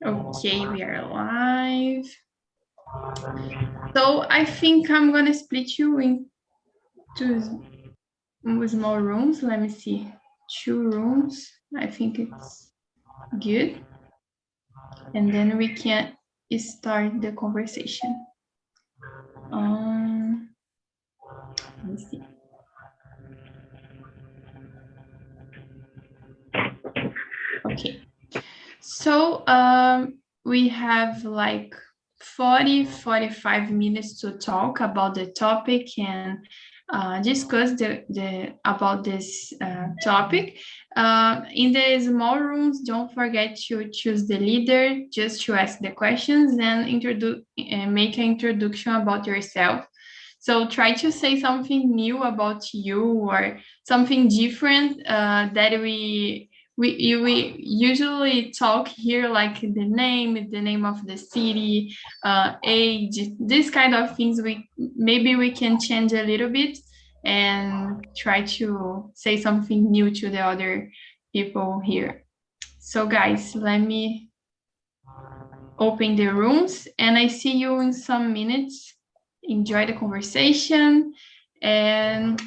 Okay, we are live. So I think I'm gonna split you into small rooms. Let me see. 2 rooms. I think it's good. And then we can start the conversation. Let me see. Okay. So we have like 45 minutes to talk about the topic and discuss about this topic. In the small rooms, don't forget to choose the leader just to ask the questions and make an introduction about yourself. So try to say something new about you or something different that we usually talk here, like the name of the city, age, this kind of things. Maybe we can change a little bit and try to say something new to the other people here. So guys, let me open the rooms and I see you in some minutes. Enjoy the conversation and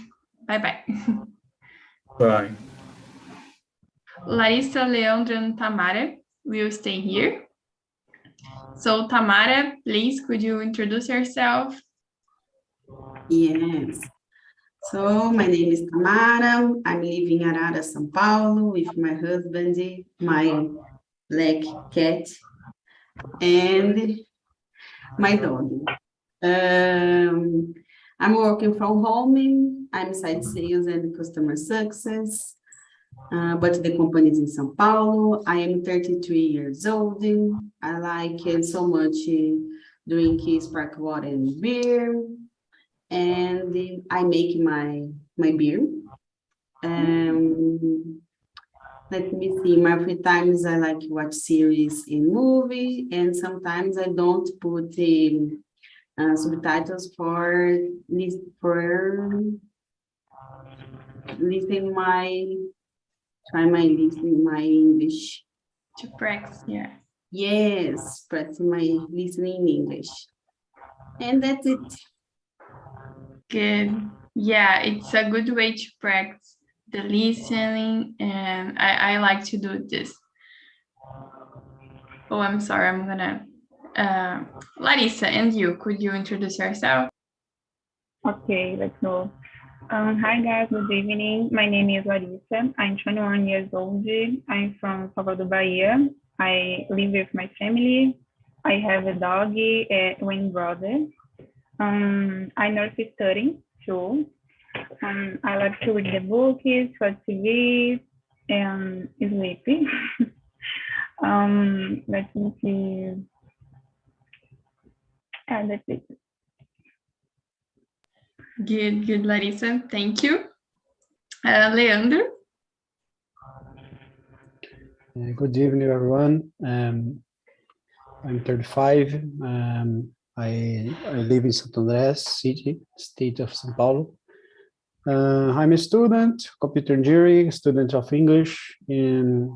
bye-bye. Bye. Larissa, Leandro, and Tamara will stay here. So Tamara, please, could you introduce yourself? Yes. So my name is Tamara. I'm living in Arara, São Paulo with my husband, my black cat, and my dog. I'm working from home. I'm side sales and customer success, but the company is in São Paulo. I am 33 years old. I like so much drinking sparkling water and beer. And I make my beer. Let me see, my free times I like to watch series in movie, and sometimes I don't put the subtitles for listening my English. To practice, yeah. Yes, practice my listening in English. And that's it. Good. Yeah, it's a good way to practice the listening, and I like to do this. Oh, I'm sorry, I'm gonna... Larissa, and you, could you introduce yourself? Okay, let's go. Hi guys, good evening. My name is Larissa. I'm 21 years old. I'm from Salvador, Bahia. I live with my family. I have a dog, a twin brother. I'm nurse studying too. I like to read the books, watch TV, and sleep. Let me see. And that's it. Good, Larissa. Thank you. Leandro? Good evening, everyone. I'm 35. I live in Santo André City, state of São Paulo. I'm a student, computer engineering, student of English. In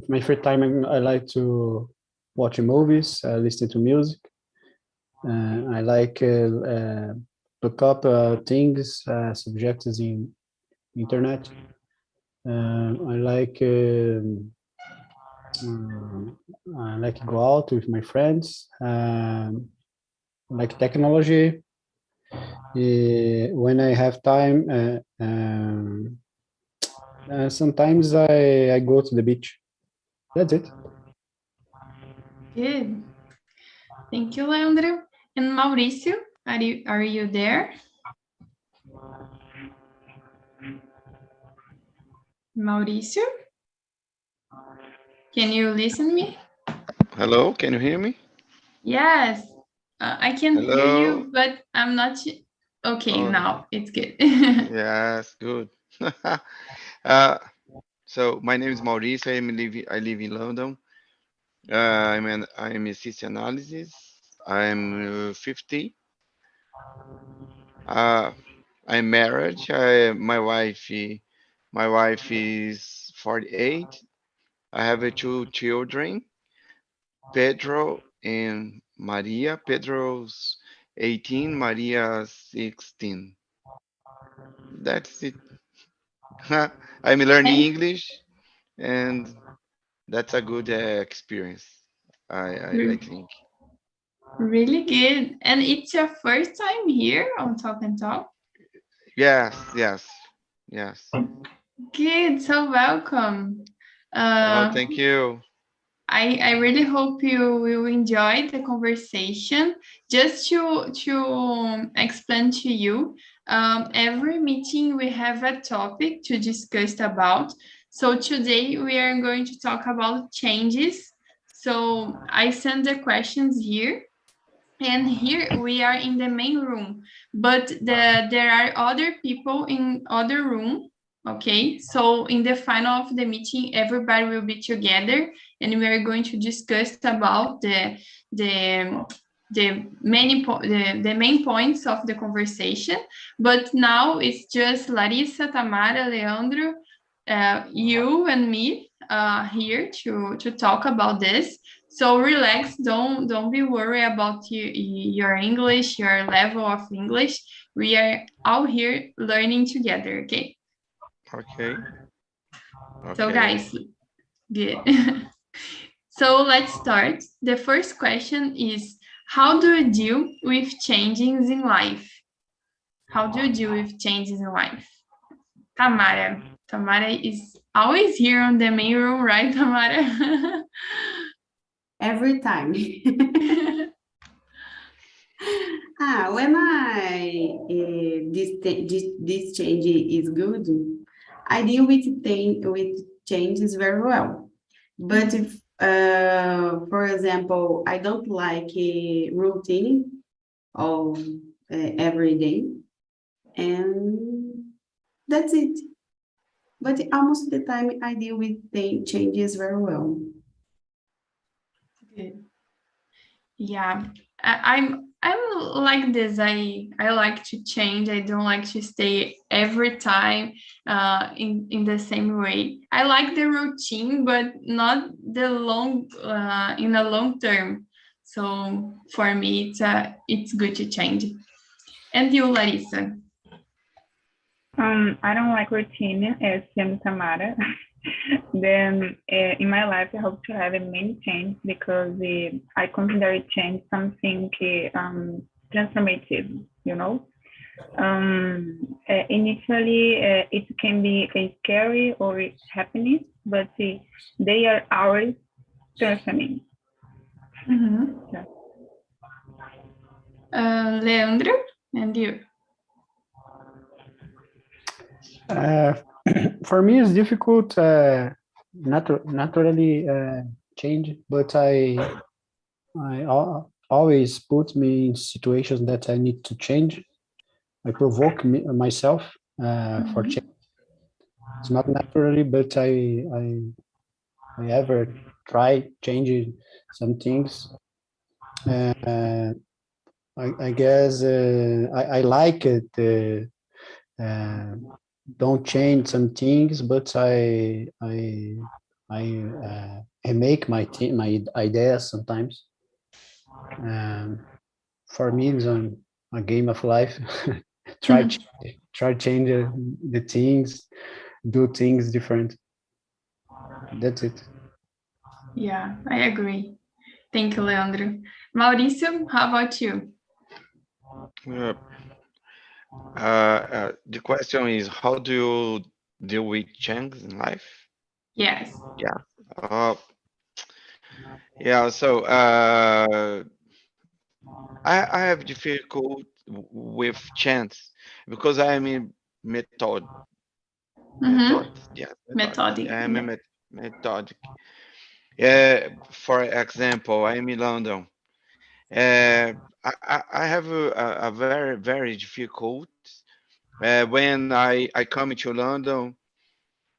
my free time, I like to watch movies, listen to music. I like look up things, subjects in internet. I like go out with my friends. Like technology. When I have time, sometimes I go to the beach. That's it. Good. Thank you, Leandro. And Mauricio, are you there? Mauricio? Can you listen to me? Hello, can you hear me? Yes, I can hear you, but I'm not... Okay, now it's good. Yes, good. So my name is Mauricio. I live in London. I'm a system analysis. I'm 50. I'm married. My wife is 48. I have 2 children. Pedro and Maria. Pedro's 18, Maria 16. That's it. I'm learning Okay. English, and that's a good experience. I think. Really good. And it's your first time here on Talk and Talk? Yes, yes, yes. Good, so welcome. Oh, Uh, thank you. I really hope you will enjoy the conversation. Just to explain to you, every meeting we have a topic to discuss about. So today we are going to talk about changes. So I send the questions here, and here we are in the main room, but there are other people in other room. Okay, so in the final of the meeting everybody will be together, and we are going to discuss about the the main points of the conversation. But now it's just Larissa, Tamara, Leandro, you and me here to talk about this. So relax, don't be worried about your English, your level of English. We are all here learning together, okay? Okay, So okay. guys, good. So let's start. The first question is, how do you deal with changes in life? How do you deal with changes in life? Tamara. Tamara is always here on the main room, right, Tamara? Every time. When this change is good, I deal with changes very well. But if, for example, I don't like a routine of every day, and that's it. But almost the time I deal with the changes very well. Good. Yeah, I'm like this. I like to change. I don't like to stay every time in the same way. I like the routine, but not the long in a long term. So for me, it's good to change. And you, Larissa? I don't like routine, as same Tamara. Then in my life, I hope to have a many change because I consider change something transformative, you know. Initially, it can be a scary or happiness, but they are always transforming. Yeah. Leandro, and you? For me, it's difficult, naturally change, but always put me in situations that I need to change. I provoke myself for change. It's not naturally, but I ever try changing some things. I guess I like it. Don't change some things, but I make my ideas sometimes. For me, it's a game of life. try change the things, do things different. That's it. Yeah, I agree. Thank you, Leandro. Mauricio, how about you? Uh, the question is, how do you deal with change in life? Yes. Yeah. Uh, yeah. So I have difficult with chance because I am in method. Yeah, method. Methodic. I am a Yeah. methodic. Yeah. For example, I am in London. Uh, I have a very difficult when I come to London.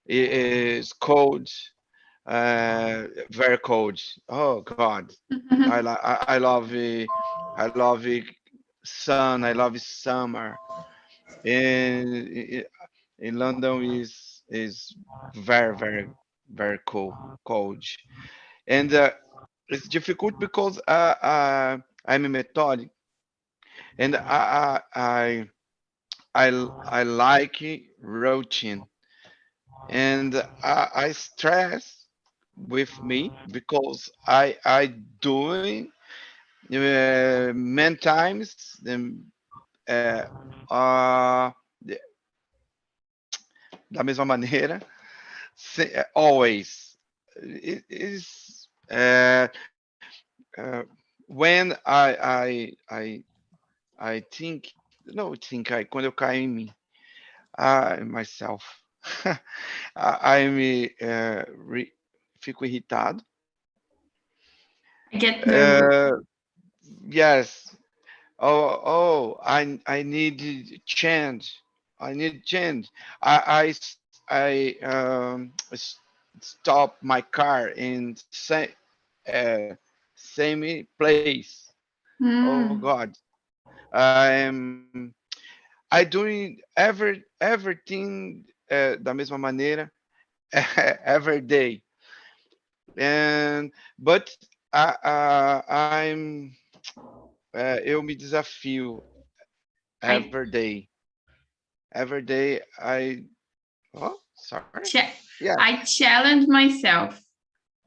It is cold, very cold. Oh God, I love it, sun. I love summer. And in London is very cold, cold. And it's difficult because I'm a methodic, and I like routine, and I stress with me because I doing many times uh, uh, da mesma maneira, always. It is uh, when I think, no, think quando eu caio em mim, myself, fico irritado. I get nervous. Yes. I need change. I need change. I stop my car in uh, same place. Oh Mm, God. I'm I doing everything da mesma maneira every day. And but I'm eu me desafio I every day. Every day sorry. cha- Yeah. I challenge myself.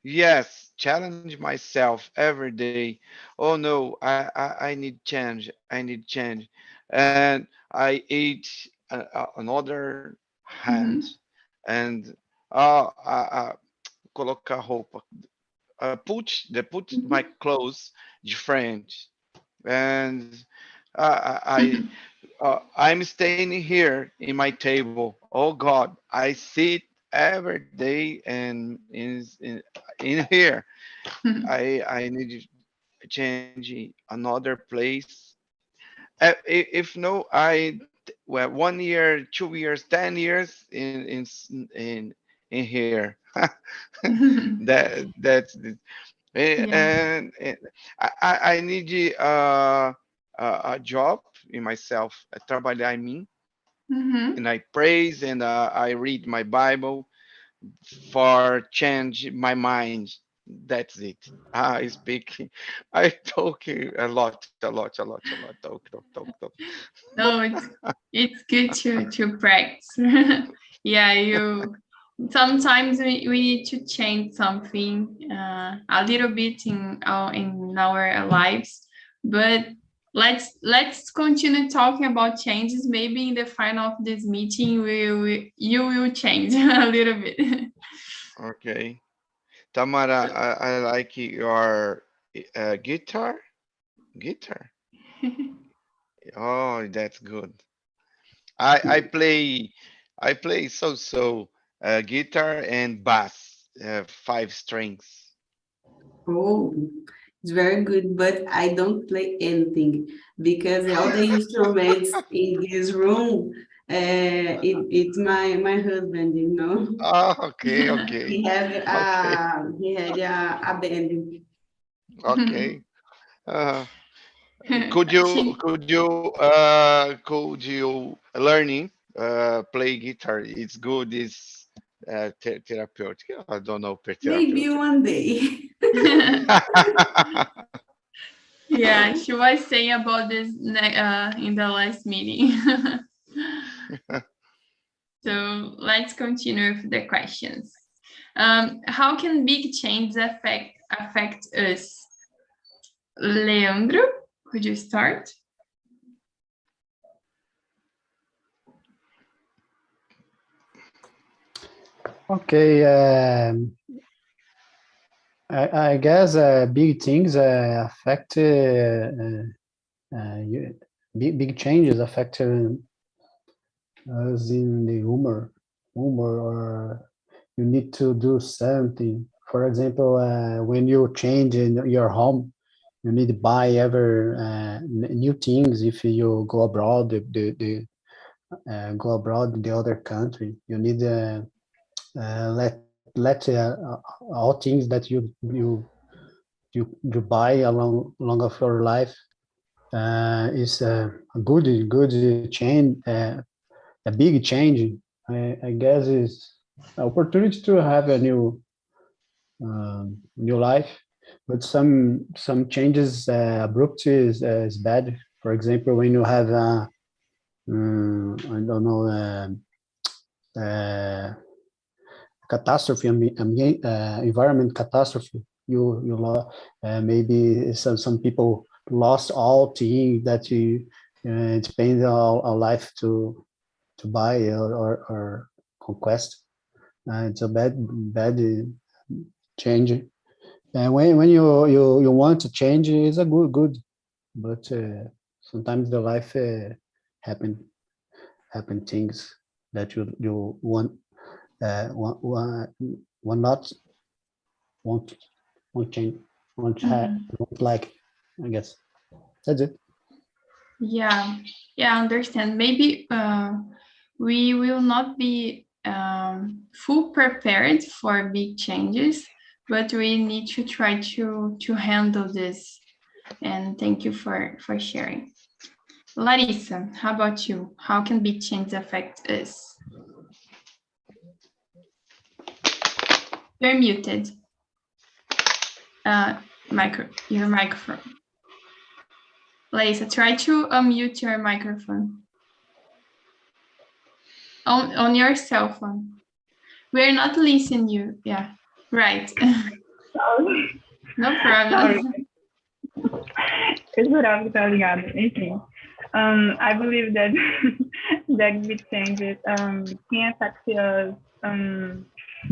Yes, challenge myself every day. Oh no, I need change. I need change. And I eat another hand, Mhm. and colocar roupa. Put my Mhm. clothes different. And I'm staying here in my table. Oh God, I sit every day and in here. I need to change another place. If no, well, 1 year, 2 years, 10 years in here. That's the, Yeah. and I need a job in myself, trabalhar em mim, Mhm. and I praise and I read my Bible for change my mind. That's it. I speak. I talk a lot. Talk. No, it's good to practice. Yeah, you sometimes we need to change something a little bit in our lives, but let's continue talking about changes. Maybe in the final of this meeting, you will change a little bit. Okay, Tamara, I like your guitar. Guitar. Oh, that's good. I play guitar and bass, 5 strings. Oh, it's very good, but I don't play anything because all the instruments in this room, it's my husband, you know. Oh, okay. Okay, He had a band. okay. Uh, could you She, learning play guitar? It's good. It's therapeutic. I don't know per Maybe therapeutic. one day. yeah, she was saying about this in the last meeting. So let's continue with the questions. How can big changes affect us? Leandro, could you start? Okay, I guess big things affect big changes affect us in the humor, or you need to do something. For example, when you change in your home, you need to buy ever new things. If you go abroad, go abroad in the other country, you need let all things that you buy along of your life is a good change, a big change. I guess is an opportunity to have a new life, but some changes abrupt is bad. For example, when you have I don't know catastrophe, environment catastrophe. Maybe some people lost all thing that you spend a life to buy or conquest. It's a bad change. And when you want to change, it's a good, but sometimes the life happen things that you want not won't change, won't like. I guess that's it. Yeah, I understand. Maybe we will not be full prepared for big changes, but we need to try to handle this. And thank you for sharing. Larissa, how about you? How can big changes affect us? You're muted. Your microphone. Larissa, try to unmute your microphone. On your cell phone. We're not listening you. Yeah, right. No problem. Jurava que tá ligado. Enfim. I believe that that big changes can affect us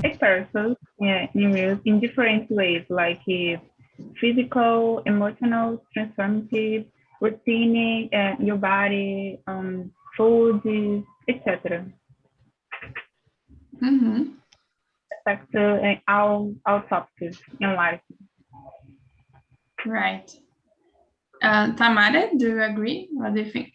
as persons in different ways, like physical, emotional, transformative, routine, your body, food, etc. Affect all topics in life. Right. Tamara, do you agree? What do you think?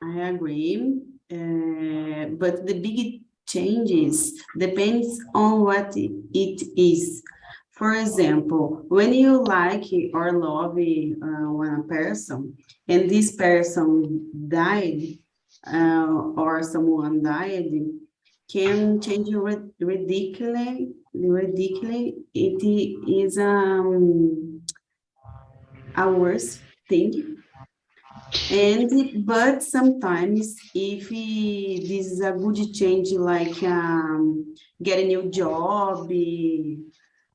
I agree, but the big changes depends on what it is. For example, when you like or love one person, and this person died, or someone died, can change ridiculously. It is a worse thing. But sometimes if this is a good change, like get a new job,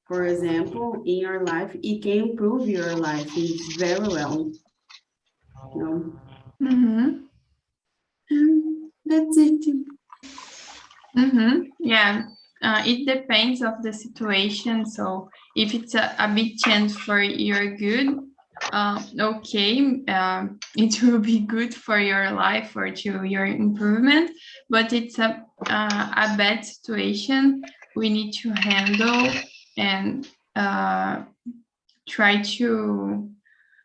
for example, in your life, it can improve your life very well. You know? That's it. Yeah, it depends of the situation. So if it's a big change for your good, okay, it will be good for your life or to your improvement. But it's a bad situation. We need to handle and try to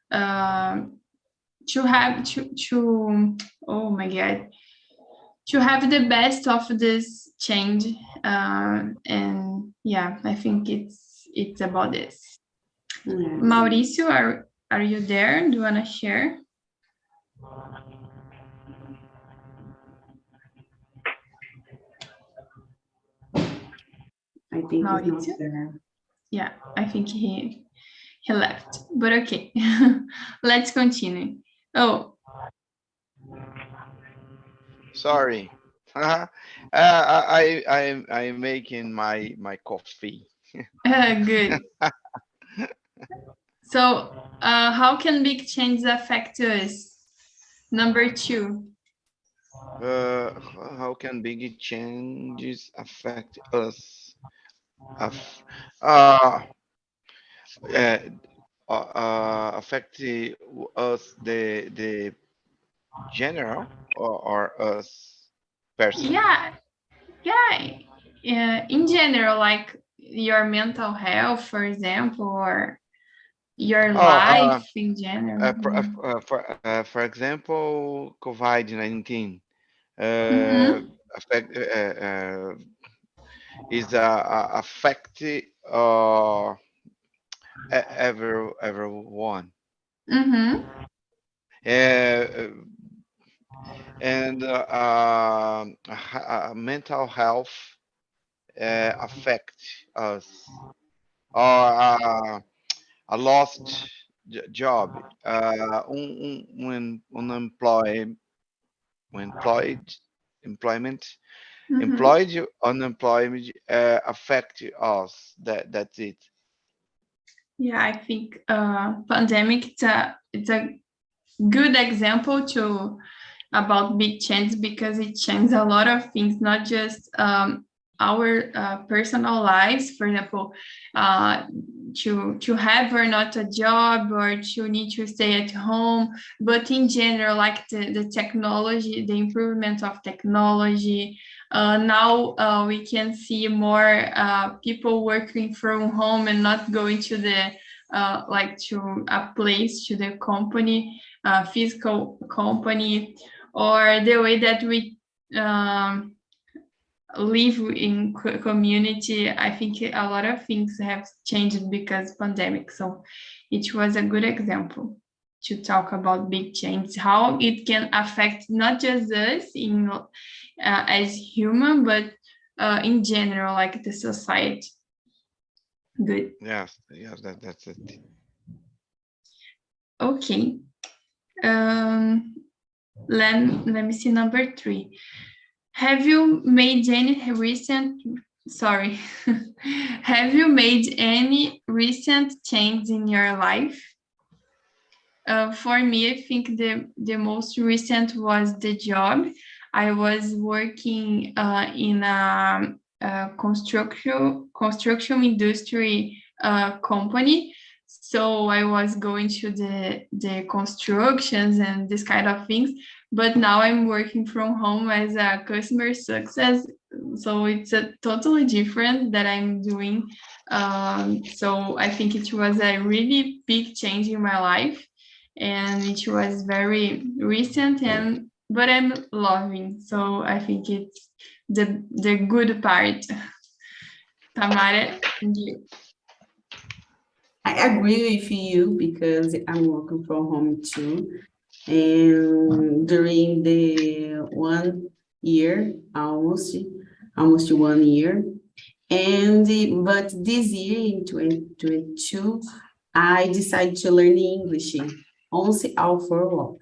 have oh my God, to have the best of this change. And yeah, I think it's about this. Mauricio, are you there? Do you want to share? I think Mauricio? He's not there. Yeah, I think he left, but okay. Let's continue. Oh, sorry. I'm making my coffee. Good. So how can big changes affect us? Number 2. How can big changes affect us? Affect us, the general, or us person? Yeah, in general, like your mental health, for example, or your life in general. For example, COVID-19 affect is affect everyone. And mental health affect us. or a lost job, unemployed, employment, employed, unemployment affect us. That's it. Yeah, I think pandemic it's a good example to about big change because it changed a lot of things, not just our personal lives. For example, to have or not a job or to need to stay at home, but in general, like the technology, the improvement of technology. Now we can see more people working from home and not going to the like to a place, to the company, physical company, or the way that we live in community. I think a lot of things have changed because pandemic. So it was a good example to talk about big change, how it can affect not just us in as human, but in general, like the society. Good. Yes, that's it. Okay. Let me see number 3. Have you made any recent have you made any recent change in your life? For me, I think the most recent was the job. I was working in a construction industry company. So I was going to the constructions and this kind of things. But now I'm working from home as a customer success. So it's a totally different that I'm doing. So I think it was a really big change in my life. And it was very recent, but I'm loving. So I think it's the good part. Tamara, and you. I agree with you because I'm working from home too. And during the 1 year, almost 1 year. But this year in 2022, I decided to learn English, only out for a walk.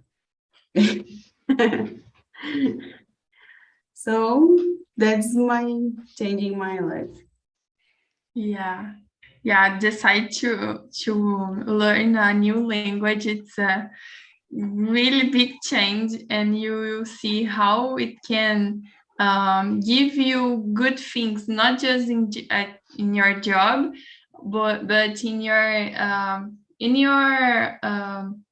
So that's my changing my life. Yeah, decide to learn a new language. It's a really big change, and you will see how it can give you good things, not just in your job, but in your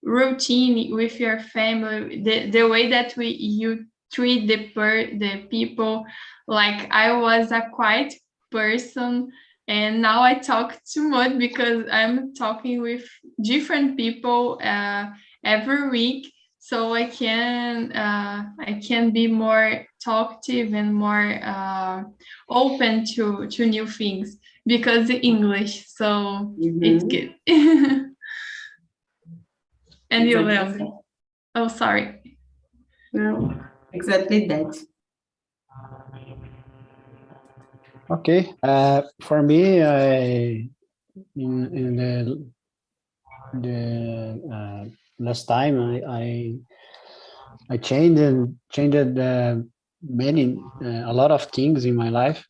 routine with your family, the way that you treat the people. Like I was a quiet person, and now I talk too much because I'm talking with different people every week, so I can be more talkative and more open to new things because the English. So it's good. And you, Leandro? Oh, sorry. No, exactly that. Okay. For me, in the last time I changed a lot of things in my life.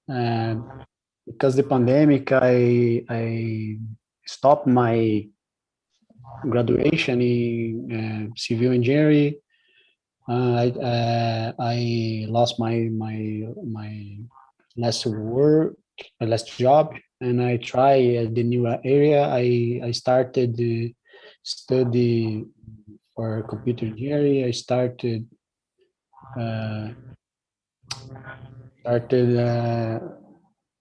Because the pandemic, I stopped my graduation in civil engineering. I lost my last job, and I try the new area. I started the study for computer engineering. I started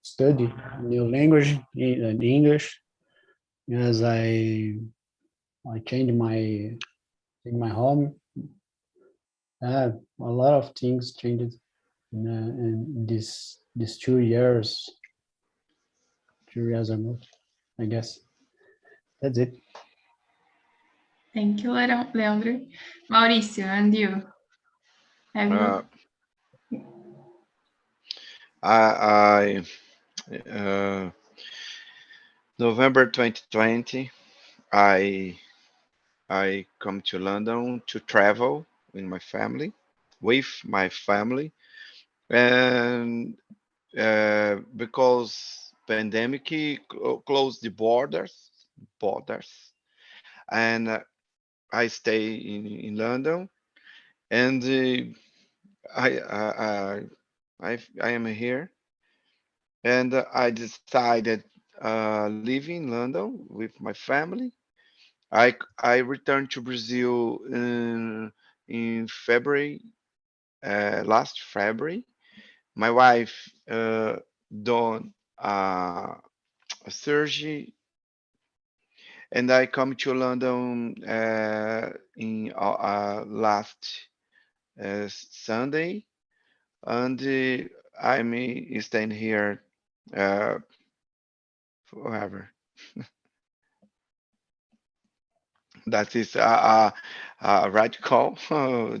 study new language in English, as I changed my home. A lot of things changed in these 2 years, 2 years ago, I guess. That's it. Thank you, Leandro. Mauricio, and you? Have you? I November 2020, I come to London to travel with my family, and because pandemic closed the borders, and I stay in London, and I am here, and I decided live in London with my family. I returned to Brazil in February, last February. My wife done a surgery, and I come to London in last Sunday, and I'm staying here uh, forever. That is a radical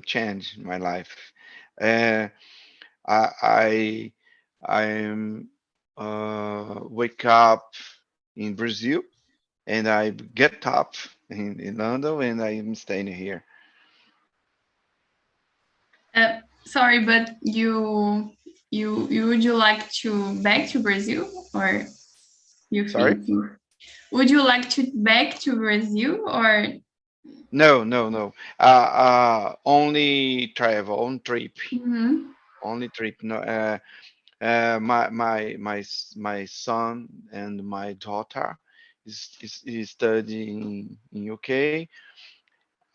change in my life. Uh, I I'm wake up in Brazil, and I get up in London, and I'm staying here. Sorry, but you would you like to back to Brazil, or you Sorry? think would you like to back to Brazil, or No, no, no. Only travel, on trip, Mhm. only trip. No, my son and my daughter is studying in UK.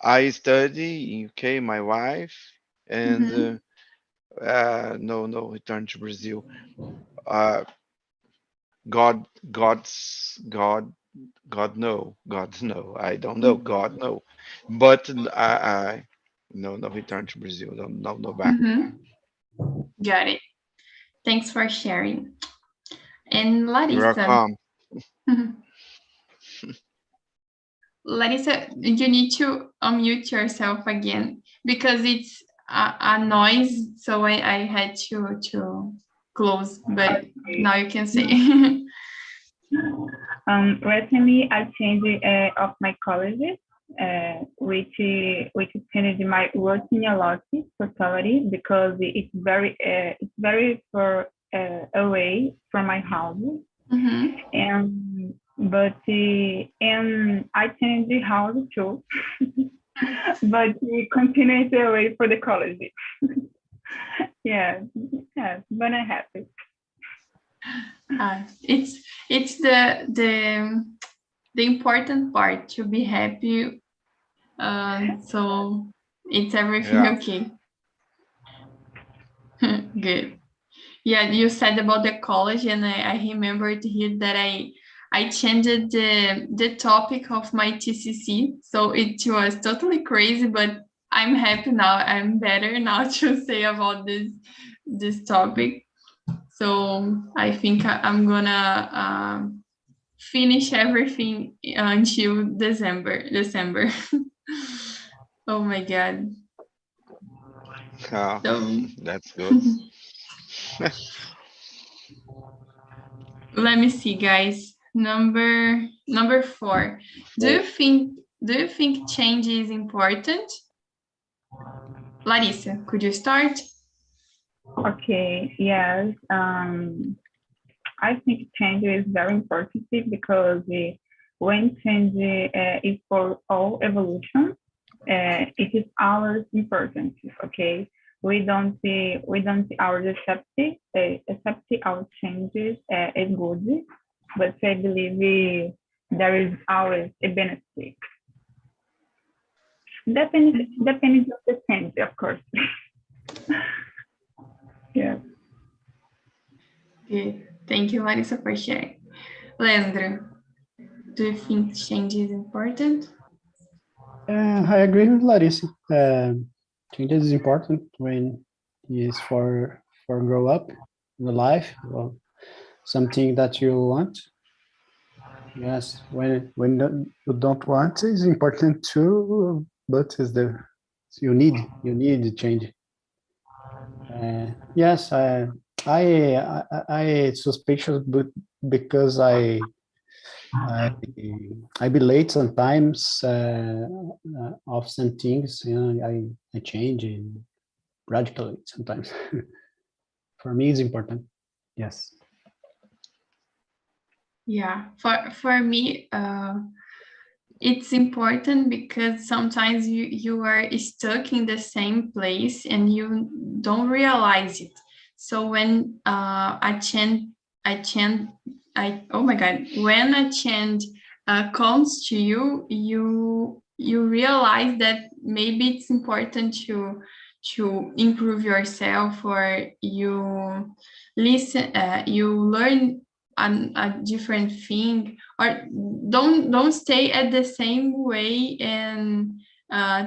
I study in UK. My wife, and Mhm. no return to Brazil. Uh, God no. I don't know. God no, but I no return to Brazil. No back. Mhm. Got it. Thanks for sharing. And You're Larissa, welcome. Larissa, you need to unmute yourself again because it's a noise. So I had to close, but now you can say. Recently, I changed of my colleges, which changed my routine a lot totally because it's very far away from my house, Mhm. and and I changed the house too, but we continued away for the college. Yeah, yes, but I'm happy. It's the important part to be happy. So it's everything Yeah. okay. Good. Yeah, you said about the college, and I remembered here that I changed the topic of my TCC, so it was totally crazy, but I'm happy now. I'm better now to say about this topic. So I think I'm gonna finish everything until December. Oh my God. Oh, So that's good. let me see, guys. Number 4. Do you think change is important? Larissa, could you start? Okay, yes. I think change is very important because when change is for all evolution, it is always important. Okay, we don't see our accept our changes as good, but I believe there is always a benefit. Depends on the change, of course. Yeah. Good. Thank you, Larissa, for sharing. Leandro, do you think change is important? I agree with Larissa. Change is important when it's for grow up in the life or something that you want. Yes, you don't want, it's important too, but it's the you need to change. Yes, I suspicious, but because I be late sometimes. Often things, I change radically sometimes. For me, it's important. Yes. Yeah, for me, it's important because sometimes you are stuck in the same place and you don't realize it. So when oh my God, when a change comes to you, you realize that maybe it's important to improve yourself, or you listen, you learn a different thing, or don't stay at the same way, and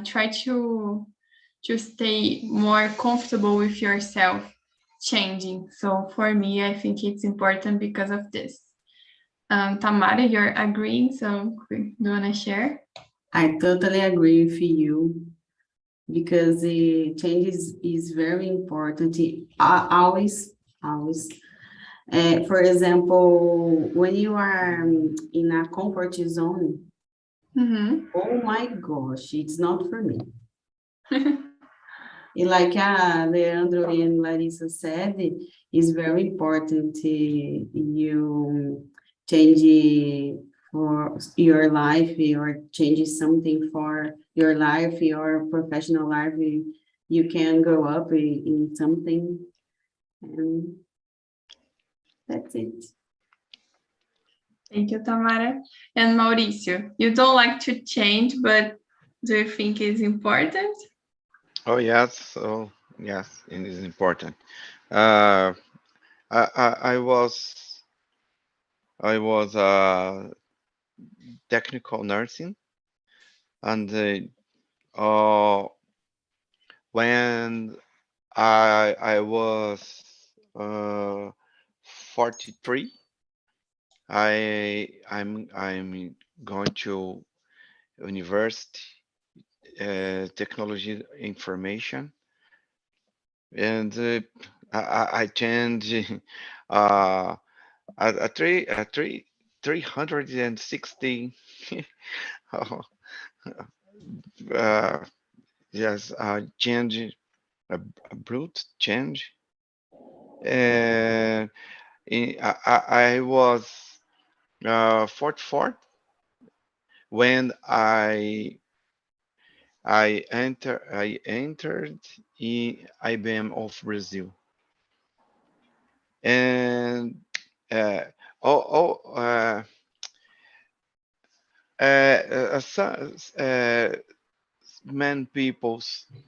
try to stay more comfortable with yourself changing. So for me, I think it's important because of this. Tamara, you're agreeing, so do you want to share? I totally agree with you because the change is very important. Always. For example, when you are in a comfort zone, oh my gosh, it's not for me. Like Leandro and Larissa said, it's very important you change for your life, or change something for your life, your professional life. You can grow up in something, and that's it. Thank you, Tamara. And Mauricio, you don't like to change, but do you think it's important? Oh yes, so yes, it is important. Uh, I was technical nursing, and when I was 43, I'm going to university, technology information, and I changed a 360 uh, yes, change, a brute change. And I was 44 when I entered in IBM of Brazil, and uh, oh oh so, many people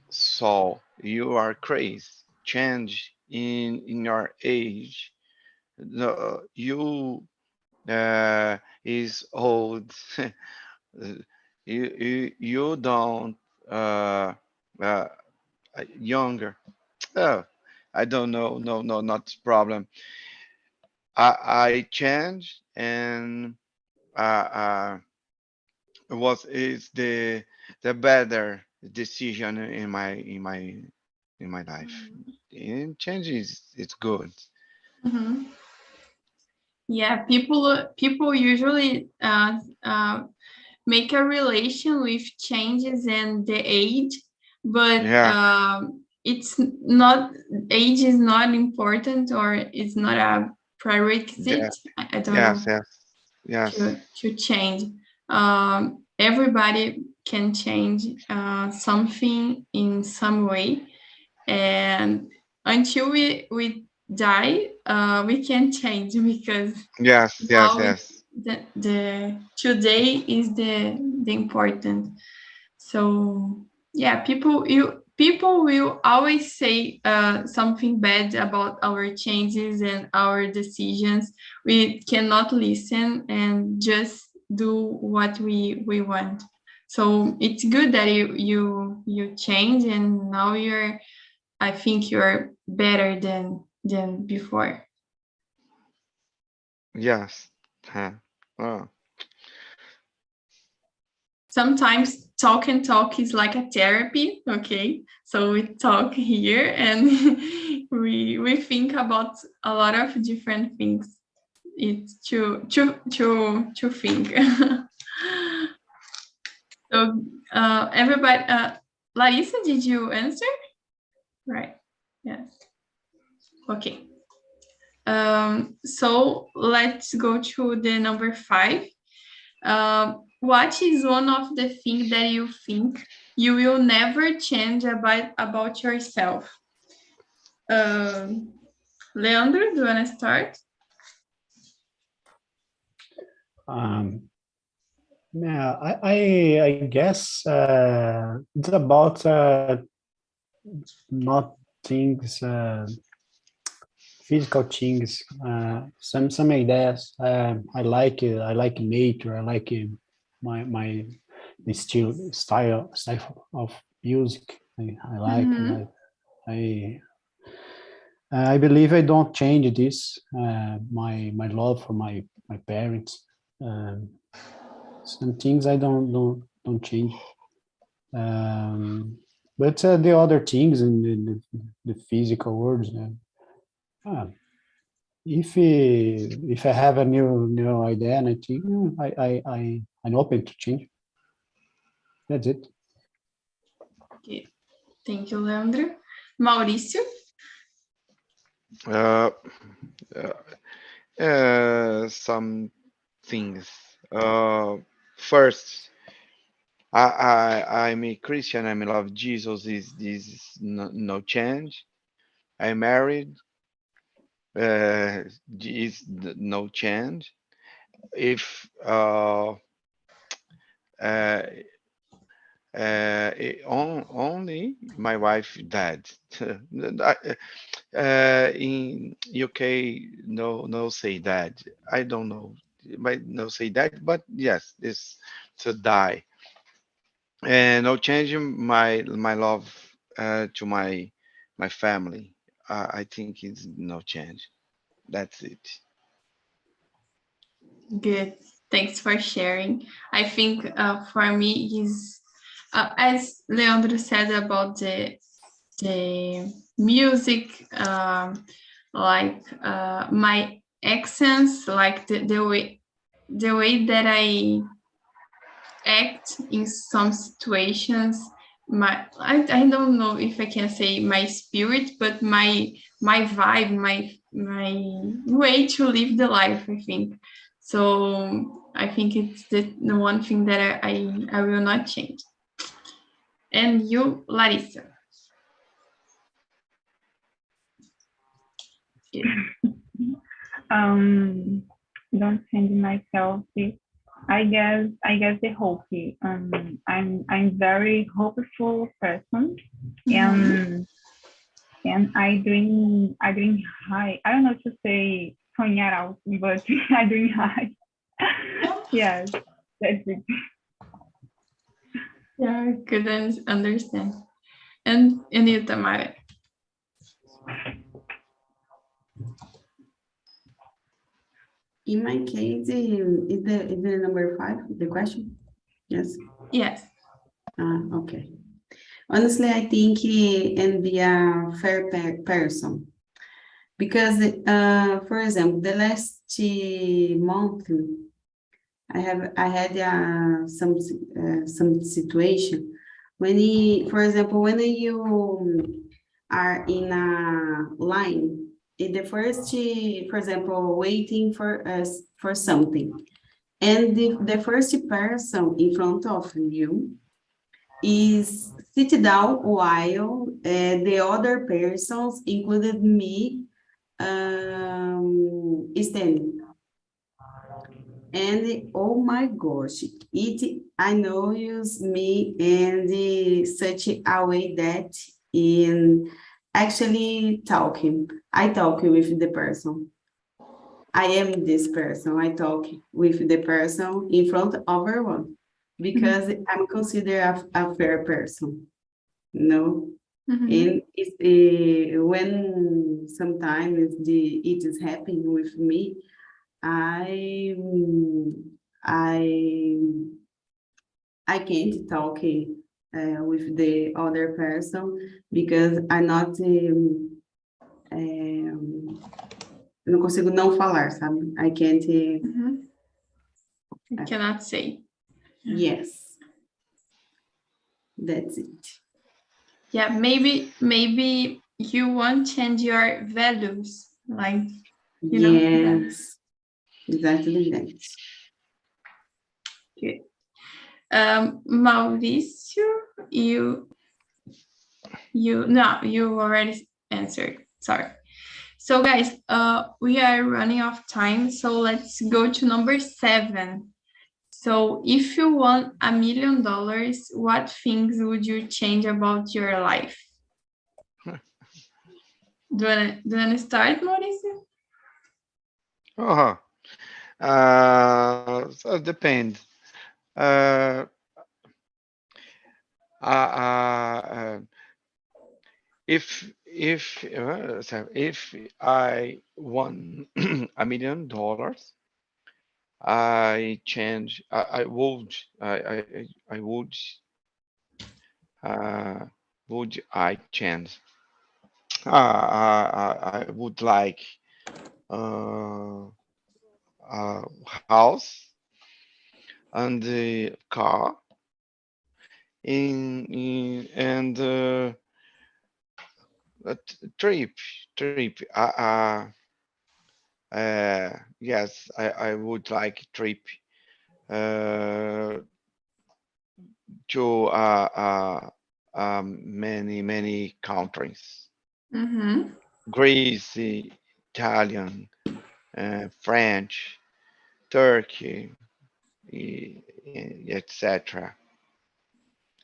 saw you are crazy, change in your age. No, you is old. You don't uh, uh, younger. Oh, I don't know. No, not problem. I changed, and uh, was is the better decision in my life. And change is it's good. Yeah, people usually make a relation with changes and the age, but Yeah, it's not, age is not important, or it's not a yeah, prerequisite. I don't yes, know, yes, yes, to change. Everybody can change something in some way, and until we die, we can change, because yes, yes, now yes. the today is the important. So yeah, people will always say something bad about our changes and our decisions. We cannot listen and just do what we want. So it's good that you change, and now I think you're better than before. Yes. Huh. Oh. Sometimes talk and talk is like a therapy. Okay, so we talk here, and we think about a lot of different things. it's to think. So everybody, Larissa, did you answer? Right. Yes. Okay. So let's go to the number 5. What is one of the things that you think you will never change about yourself? Leandro, do you want to start? Yeah, I guess it's about not things, physical things. Some ideas. I like nature. I like my the style of music. I like. I believe I don't change this. My love for my parents. Some things I don't change. But the other things in the physical world. If I have a new idea and I think I'm open to change. That's it. Okay. Thank you, Leandro. Mauricio? Some things. First, I'm a Christian. I love Jesus. Is no change. I'm married. Is no change. If only my wife died. In UK, no say that. I don't know, might no say that, but yes, this to die. And no changing my love to my family. I think it's no change. That's it. Good. Thanks for sharing. I think for me is, as Leandro said about the music, like my accents, like the way that I act in some situations. I don't know if I can say my spirit, but my vibe, my way to live the life, I think. So I think it's the one thing that I will not change. And you, Larissa? Don't change myself. I guess the hope. I'm very hopeful person, and I dream high. I don't know to say sonhar alto, but I dream high. Yes, that's it. Yeah, I couldn't understand. And you, Tamara? In my case, is the number 5 the question? Yes. Yes. Okay. Honestly, I think and be a fair person, because for example, the last month I had some situation when for example, when you are in a line, in the first, for example, waiting for us for something, and the first person in front of you is sit down while the other persons, included me, standing. And oh my gosh, it annoys me in such a way that in actually talking, I talk with the person. I am this person. I talk with the person in front of everyone because I'm considered a fair person, you know? And when sometimes it is happening with me, I can't talk with the other person because I'm not eu não consigo não falar, sabe? I can't. I cannot say. Yes. That's it. Yeah, maybe you won't change your values, like, you know. Yes. Exactly that. Okay. Mauricio, you already answered. Sorry. So guys, we are running out of time, so let's go to number 7. So if you won $1 million, what things would you change about your life? Do you wanna start, Mauricio? So it depends. If I won $1 million, I change. I would. Would I change? I would like a house and the car and a trip. Yes, I would like a trip to many countries. Mm-hmm. Greece, Italian, French, Turkey, etc.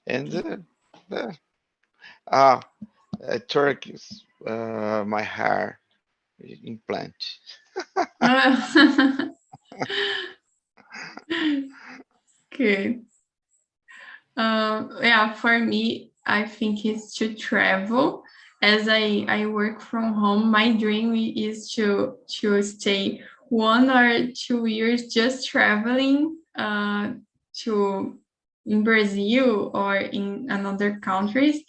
And Turkey's my hair implant. Okay. Yeah, for me, I think it's to travel. As I work from home, my dream is to stay 1 or 2 years just traveling to in Brazil or in another countries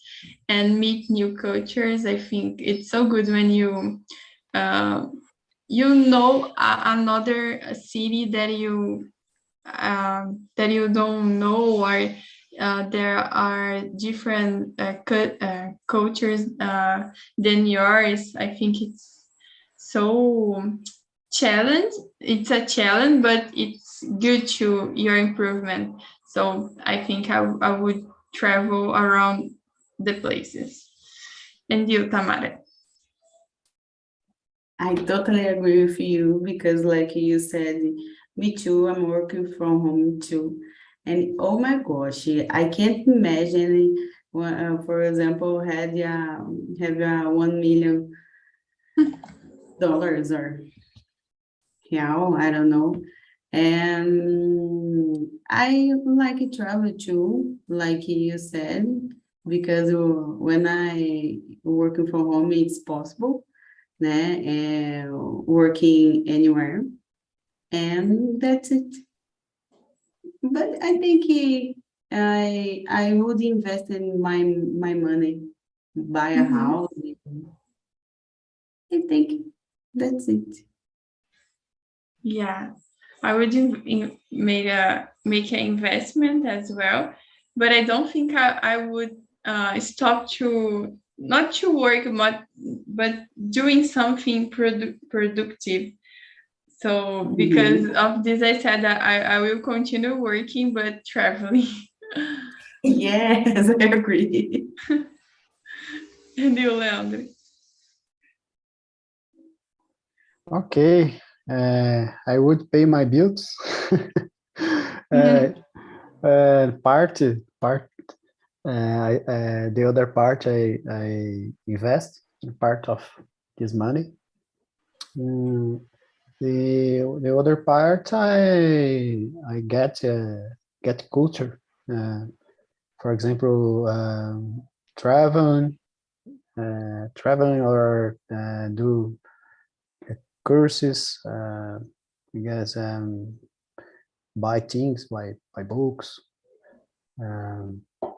and meet new cultures. I think it's so good when you another city that you don't know, or there are different cultures than yours. I think it's so it's a challenge, but it's good to your improvement. So I think I would travel around the places. And you, Tamara? I totally agree with you because, like you said, me too. I'm working from home too, and oh my gosh, I can't imagine. For example, have $1 million or real, I don't know, and I like to travel too, like you said, because when I working from home, it's possible. Né? Working anywhere, and that's it. But I think I would invest in my money, buy a house. I think that's it. Yeah, I would make an investment as well, but I don't think I would stop to not to work much, but doing something productive. So because of this, I said that I will continue working, but traveling. Yes, I agree. And you, Leandro? Okay, I would pay my bills. The other part I invest part of this money. The other part I get culture. For example, traveling or do courses. Because buy things, buy books,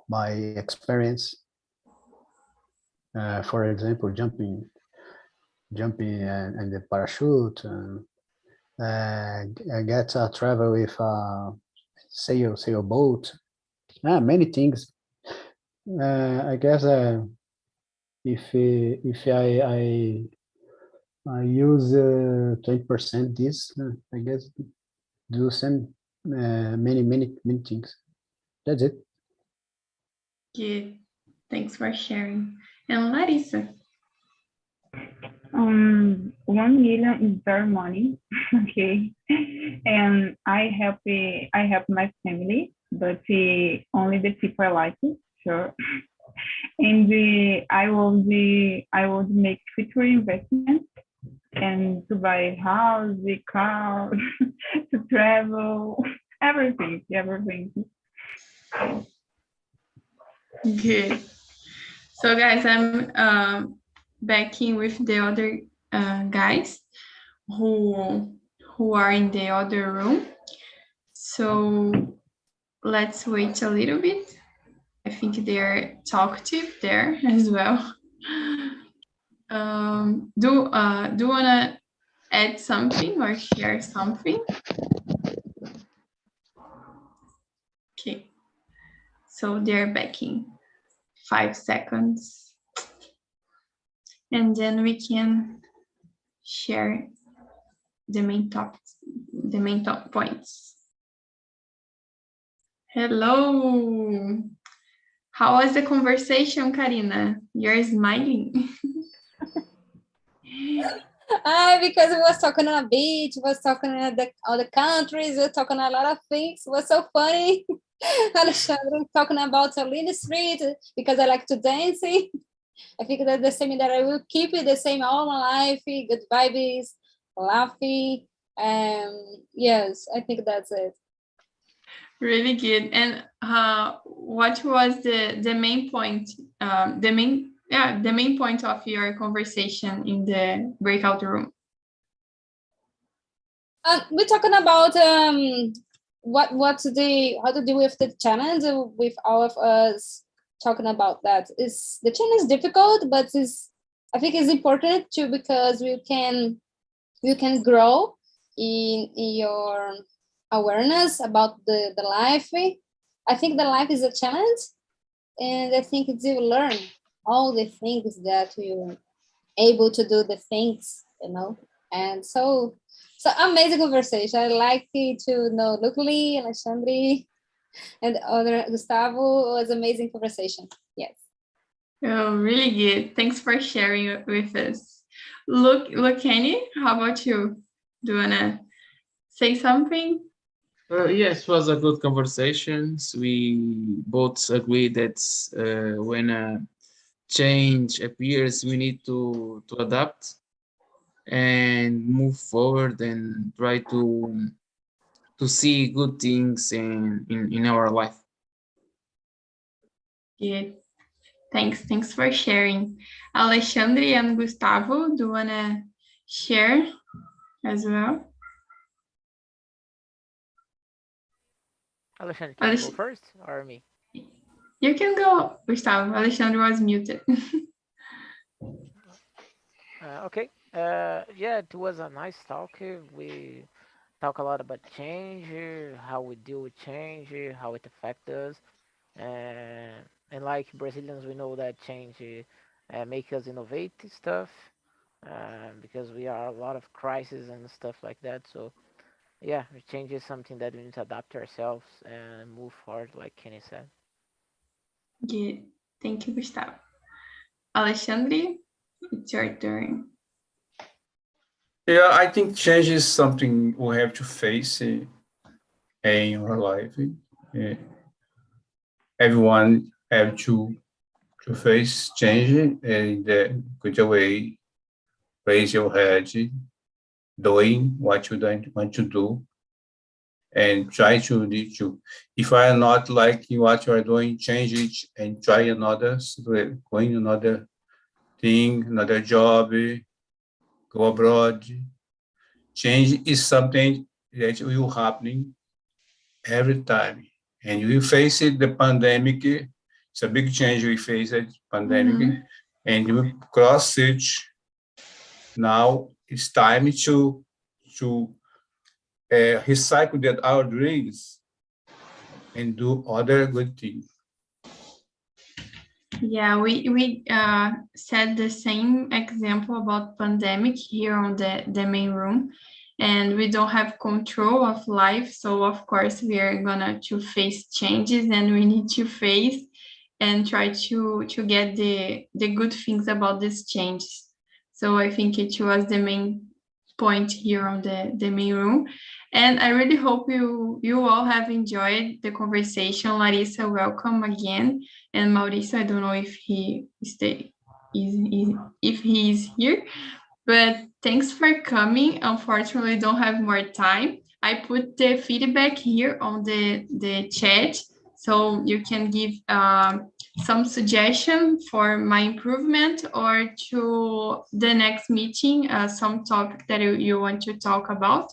buy experience. For example, jumping jumping and the parachute, I get to travel with a sailboat, many things. I guess if I use 20% this, I guess do some many things. That's it. Good. Thanks for sharing. And Larissa? 1 million is very money, okay. And I help my family, but only the people I like it, sure. And I would make future investments and to buy a house, a car, to travel, everything. Good. So guys, I'm backing with the other guys who are in the other room. So let's wait a little bit. I think they're talkative there as well. Do you wanna add something or share something? Okay. So they're backing 5 seconds. And then we can share the main top points. Hello. How was the conversation, Karina? You're smiling. Because we was talking on a beach, was talking at all the countries, we were talking a lot of things. It was so funny. Alexandre talking about Lily Street because I like to dance. I think that's the same that I will keep it the same all my life. Good vibes, laughing. Yes, I think that's it. Really good. And what was the main point? The main point of your conversation in the breakout room? We're talking about how to deal with the challenge with all of us talking about that. The challenge is difficult, but I think it's important too because you can grow in your awareness about the life. I think the life is a challenge, and I think it's you learn all the things that you're able to do the things, and so amazing conversation. I like to know Lucally, Alexandre, and other Gustavo. It was amazing conversation. Yes. Oh, really good. Thanks for sharing with us. Look, Kenny, how about you? Do you wanna say something? Yes, it was a good conversation. We both agree that when a change appears, we need to adapt and move forward and try to see good things in our life. Good. Thanks for sharing. Alexandre and Gustavo, do you wanna share as well? Alexandre, can you go first or me? You can go, Gustavo. Alexandre was muted. Okay. Yeah, it was a nice talk. We talk a lot about change, how we deal with change, how it affects us. And like Brazilians, we know that change make us innovate stuff because we are a lot of crisis and stuff like that. So yeah, change is something that we need to adapt ourselves and move forward, like Kenny said. Good. Thank you, Gustavo. Alexandre, it's your turn. Yeah, I think change is something we have to face in our life. Everyone have to face change and good way, raise your head, doing what you don't want to do, and try to if I am not liking what you are doing, change it and try another, going another thing, another job, go abroad. Change is something that will happen every time. And we face it, the pandemic, it's a big change we face it, pandemic, and we cross it now it's time to recycle our dreams and do other good things. Yeah, we said the same example about pandemic here on the main room, and we don't have control of life. So of course we are gonna to face changes, and we need to face and try to get the good things about these changes. So I think it was the main point here on the main room. And I really hope you all have enjoyed the conversation. Larissa, welcome again. And Mauricio, I don't know if he is here, but thanks for coming. Unfortunately, I don't have more time. I put the feedback here on the chat, so you can give some suggestion for my improvement or to the next meeting, some topic that you want to talk about.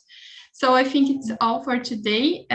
So I think it's all for today.